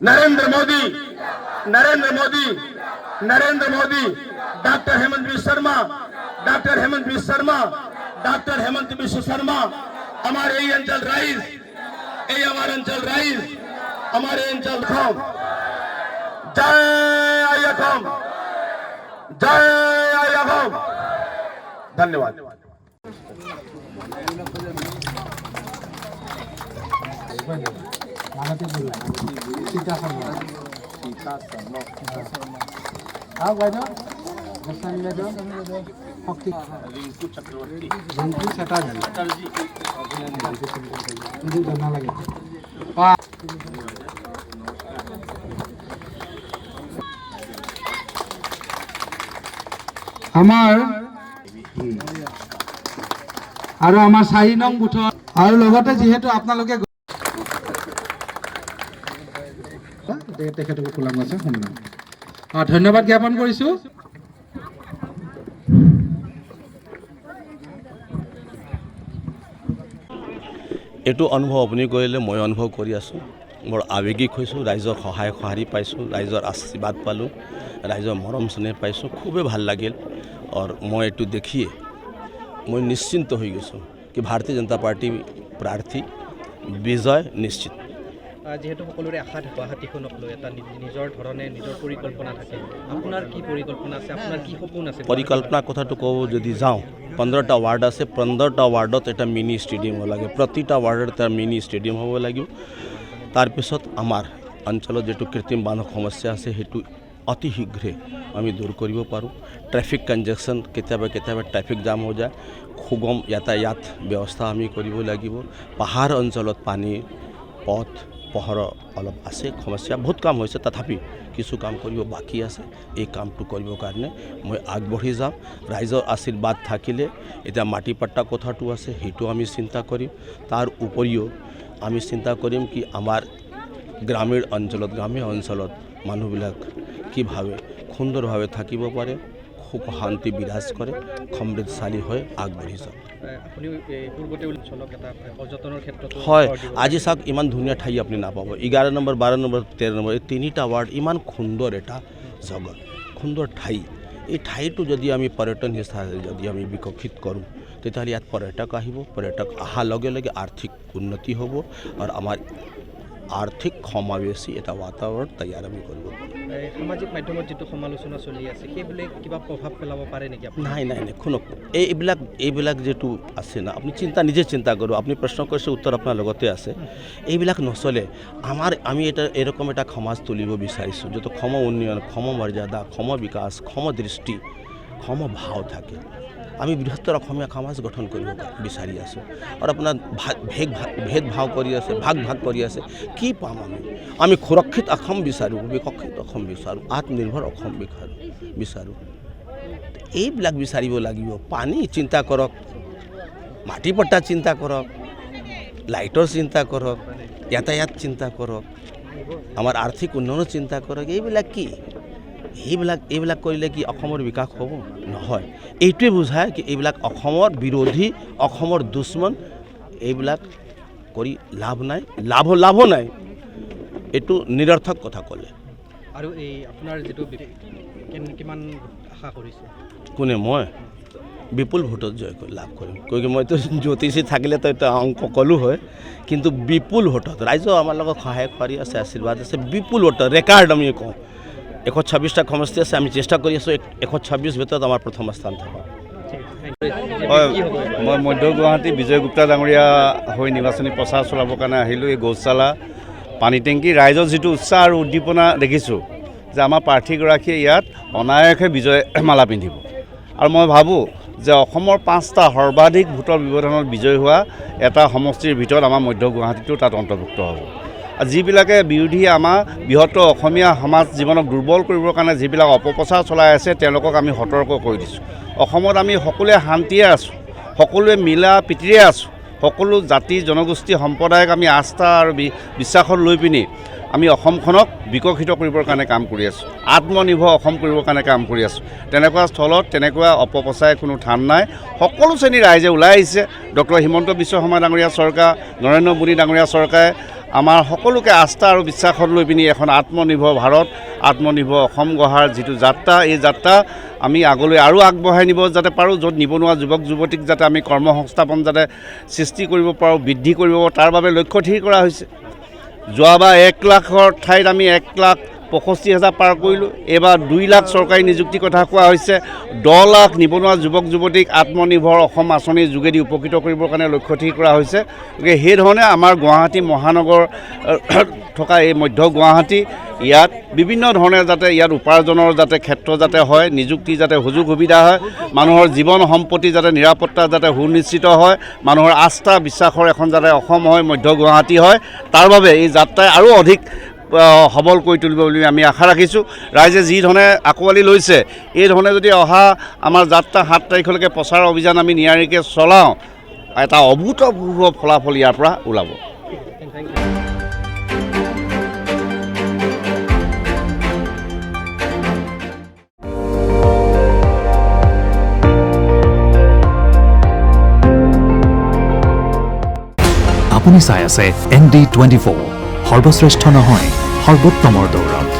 Narendra Modi, Narendra Modi, Narendra Modi, doctor Hemant Biswa Sharma, doctor Hemant Biswa Sharma, doctor Hemant Biswa Sharma हमारे এই অঞ্চল রাইজ, এই আমার অঞ্চল রাইজ, हमारे অঞ্চল খম जय अय्यखम, जय अय्यखम। धन्यवाद। আমাৰ আৰু আমাৰ 4 নং বুথত আৰু লগতে যেহেতু আপোনালোকে তেখেতক কোলাম আছে শুনলাম ধন্যবাদ জ্ঞাপন কৰিছোঁ। এইটো অনুভৱ আপুনি কৰিলে মই অনুভৱ কৰি আছোঁ। বৰ আৱেগিক হৈছোঁ, ৰাইজৰ সহায় সঁহাৰি পাইছোঁ, ৰাইজৰ আশীৰ্বাদ পালোঁ, ৰাইজৰ মৰম চেনেহ পাইছোঁ, খুবেই ভাল লাগিল। আৰু মই এইটো দেখিয়ে মই নিশ্চিন্ত হৈ গৈছোঁ কি ভাৰতীয় জনতা পাৰ্টি প্ৰাৰ্থী বিজয় নিশ্চিত। যেহেতু সকলোৰে আশা থাকে গুৱাহাটীখনক লৈ এটা নিজৰ ধৰণে নিজৰ পৰিকল্পনা থাকে, আপোনাৰ কি পৰিকল্পনা আছে, আপোনাৰ কি সপোন আছে? পৰিকল্পনা কথাটো ক'ব যদি যাওঁ, 15টা ৱাৰ্ড আছে, 15টা ৱাৰ্ডত এটা মিনি ষ্টেডিয়াম হ'ব লাগে, প্ৰতিটা ৱাৰ্ডত এটা মিনি ষ্টেডিয়াম হ'ব লাগিব। তাৰপিছত আমাৰ অঞ্চলত যিটো কৃত্ৰিম বান্ধৰ সমস্যা আছে সেইটো অতি শীঘ্ৰে আমি দূৰ কৰিব পাৰোঁ। ট্ৰেফিক কনজেকশ্যন কেতিয়াবা কেতিয়াবা ট্ৰেফিক জাম হৈ যায়, সুগম যাতায়াত ব্যৱস্থা আমি কৰিব লাগিব। পাহাৰ অঞ্চলত পানী পথ পোহৰ অলপ আছে, সমস্যা বহুত কাম হৈছে, তথাপি কিছু কাম কৰিব বাকী আছে। এই কামটো কৰিবৰ কাৰণে মই আগবাঢ়ি যাম। ৰাইজৰ আশীৰ্বাদ থাকিলে এতিয়া মাটি পাট্টা কথাটো আছে, সেইটো আমি চিন্তা কৰিম। তাৰ উপৰিও আমি চিন্তা কৰিম কি আমাৰ গ্ৰামীণ অঞ্চলত মানুহবিলাক কিভাৱে সুন্দৰভাৱে থাকিব পাৰে, সুখ শান্তি বিৰাজ কৰে, সমৃদ্ধশালী হৈ আগবাঢ়ি যাওক। আপুনি পূৰ্বতে অঞ্চলক এটা পৰ্যটনৰ ক্ষেত্ৰত হয়, আজি চাওক ইমান ধুনীয়া ঠাই আপুনি নাপাব। 11 নম্বৰ 12 নম্বৰ 13 নম্বৰ এই 3টা ৱাৰ্ড ইমান সুন্দৰ এটা জগত, সুন্দৰ ঠাই। এই ঠাইটো যদি আমি পৰ্যটন হিচাপে যদি আমি বিকশিত কৰোঁ তেতিয়াহ'লে ইয়াত পৰ্যটক আহিব, পৰ্যটক অহাৰ লগে লগে আৰ্থিক উন্নতি হ'ব আৰু আমাৰ আৰ্থিক সমাৱেশী এটা বাতাবৰণ তৈয়াৰ আমি কৰিব পাৰোঁ। সামাজিক মাধ্যমত যিটো সমালোচনা চলি আছে সেইবোৰে কিবা প্ৰভাৱ পেলাব পাৰে নেকি? নাই নাই নাই, শুনক, এইবিলাক যিটো আছে না, আপুনি নিজে চিন্তা কৰক। আপুনি প্ৰশ্ন কৰিছে, উত্তৰ আপোনাৰ লগতে আছে। এইবিলাক নচলে। আমি এটা এৰকম এটা সমাজ তুলিব বিচাৰিছোঁ য'ত সম উন্নয়ন, সম মৰ্যাদা, সম বিকাশ, সম দৃষ্টি, সম ভাৱ থাকে। আমি বৃহত্তৰ অসমীয়া সমাজ গঠন কৰিব বিচাৰি আছোঁ। আৰু আপোনাৰ ভেদভাৱ কৰি আছে, ভাগ কৰি আছে। কি পাম আমি সুৰক্ষিত অসম বিচাৰোঁ, বিকশিত অসম বিচাৰোঁ, আত্মনিৰ্ভৰ অসম বিচাৰোঁ। এইবিলাক বিচাৰিব লাগিব। পানী চিন্তা কৰক, মাটি পট্টা চিন্তা কৰক, লাইটৰ চিন্তা কৰক, যাতায়াত চিন্তা কৰক, আমাৰ আৰ্থিক উন্নয়নৰ চিন্তা কৰক। এইবিলাক কি? এইবিলাক কৰিলে কি অসমৰ বিকাশ হ'ব? নহয়। এইটোৱে বুজায় কি এইবিলাক অসমৰ বিৰোধী, অসমৰ দুশ্মন। এইবিলাক কৰি লাভ নাই, লাভো নাই। এইটো নিৰৰ্থক কথা ক'লে। আৰু এই আপোনাৰ যিটো কিমান আশা কৰিছে? কোনে? মই বিপুল ভোটত জয় লাভ কৰিম। কিয় মইতো জ্যোতিষী থাকিলেতো এটা অংক ক'লো হয়, কিন্তু বিপুল ভোটত ৰাইজৰ আমাৰ লগত সহায় কৰি আছে, আশীৰ্বাদ আছে। বিপুল ভোটত ৰেকৰ্ড আমি কওঁ। 126টা সমষ্টি আছে, আমি চেষ্টা কৰি আছোঁ 126 ভিতৰত আমাৰ প্ৰথম স্থান থাকক। হয়, মই মধ্য গুৱাহাটী বিজয় গুপ্তা ডাঙৰীয়া হৈ নিৰ্বাচনী প্ৰচাৰ চলাবৰ কাৰণে আহিলোঁ। এই গৌশালা, পানী টেংকি, ৰাইজৰ যিটো উৎসাহ আৰু উদ্দীপনা দেখিছোঁ যে আমাৰ প্ৰাৰ্থীগৰাকীয়ে ইয়াত অনায়াসে বিজয় মালা পিন্ধিব। আৰু মই ভাবোঁ যে অসমৰ 5টা সৰ্বাধিক ভোটৰ ব্যৱধানত বিজয় হোৱা এটা সমষ্টিৰ ভিতৰত আমাৰ মধ্য গুৱাহাটীটো তাত অন্তৰ্ভুক্ত হ'ব। আৰু যিবিলাকে বিৰোধী আমাৰ বৃহত্তৰ অসমীয়া সমাজ জীৱনক দুৰ্বল কৰিবৰ কাৰণে যিবিলাক অপপ্ৰচাৰ চলাই আছে তেওঁলোকক আমি সতৰ্ক কৰি দিছোঁ। অসমত আমি সকলোৱে শান্তিয়ে আছোঁ, সকলোৱে মিলা প্ৰীতিৰে আছোঁ। সকলো জাতি জনগোষ্ঠী সম্প্ৰদায়ক আমি আস্থা আৰু বিশ্বাসত লৈ পিনি আমি অসমখনক বিকশিত কৰিবৰ কাৰণে কাম কৰি আছোঁ, আত্মনিৰ্ভৰ অসম কৰিবৰ কাৰণে কাম কৰি আছোঁ। তেনেকুৱা স্থলত তেনেকুৱা অপপ্ৰচাৰ কোনো ঠান নাই। সকলো শ্ৰেণীৰ ৰাইজে ওলাই আহিছে। ডক্টৰ হিমন্ত বিশ্ব শৰ্মা ডাঙৰীয়া চৰকাৰ, নৰেন্দ্ৰ মোদী ডাঙৰীয়া চৰকাৰে আমাৰ সকলোকে আস্থা আৰু বিশ্বাসত লৈ পিনি এখন আত্মনিৰ্ভৰ ভাৰত আত্মনিৰ্ভৰ অসম গঢ়াৰ যিটো যাত্ৰা এই যাত্ৰা আমি আগলৈ আৰু আগবঢ়াই নিব যাতে পাৰোঁ য'ত নিবনুৱা যুৱক যুৱতীক যাতে আমি কৰ্মসংস্থাপন যাতে সৃষ্টি কৰিব পাৰোঁ বৃদ্ধি কৰিব পাৰোঁ তাৰ বাবে লক্ষ্য ঠিক কৰা হৈছে যোৱাবাৰ 1 লাখৰ ঠাইত আমি 1,65,000 পাৰ কৰিলোঁ এইবাৰ 2 লাখ চৰকাৰী নিযুক্তিৰ কথা কোৱা হৈছে 10 লাখ নিবনুৱা যুৱক যুৱতীক আত্মনিৰ্ভৰ অসম আঁচনিৰ যোগেদি উপকৃত কৰিবৰ কাৰণে লক্ষ্য ঠিক কৰা হৈছে গতিকে সেইধৰণে আমাৰ গুৱাহাটী মহানগৰ থকা এই মধ্য গুৱাহাটী ইয়াত বিভিন্ন ধৰণে যাতে ইয়াত উপাৰ্জনৰ যাতে ক্ষেত্ৰ যাতে হয় নিযুক্তি যাতে সুযোগ সুবিধা হয় মানুহৰ জীৱন সম্পত্তি যাতে নিৰাপত্তা যাতে সুনিশ্চিত হয় মানুহৰ আস্থা বিশ্বাসৰ এখন যাতে অসম হয় মধ্য গুৱাহাটী হয় তাৰ বাবে এই যাত্ৰাই আৰু অধিক সবল কৰি তুলিব বুলি আমি আশা ৰাখিছোঁ ৰাইজে যি ধৰণে আঁকোৱালি লৈছে এই ধৰণে যদি অহা আমাৰ যাত্ৰা 7 তাৰিখলৈকে প্ৰচাৰ অভিযান আমি নিয়াৰিকৈ চলাওঁ এটা অভূতপূৰ্ব ফলাফল ইয়াৰ পৰা ওলাব আপুনি চাই আছে ND24 সৰ্বশ্ৰেষ্ঠ নহয় সৰ্বোত্তমৰ দৌৰত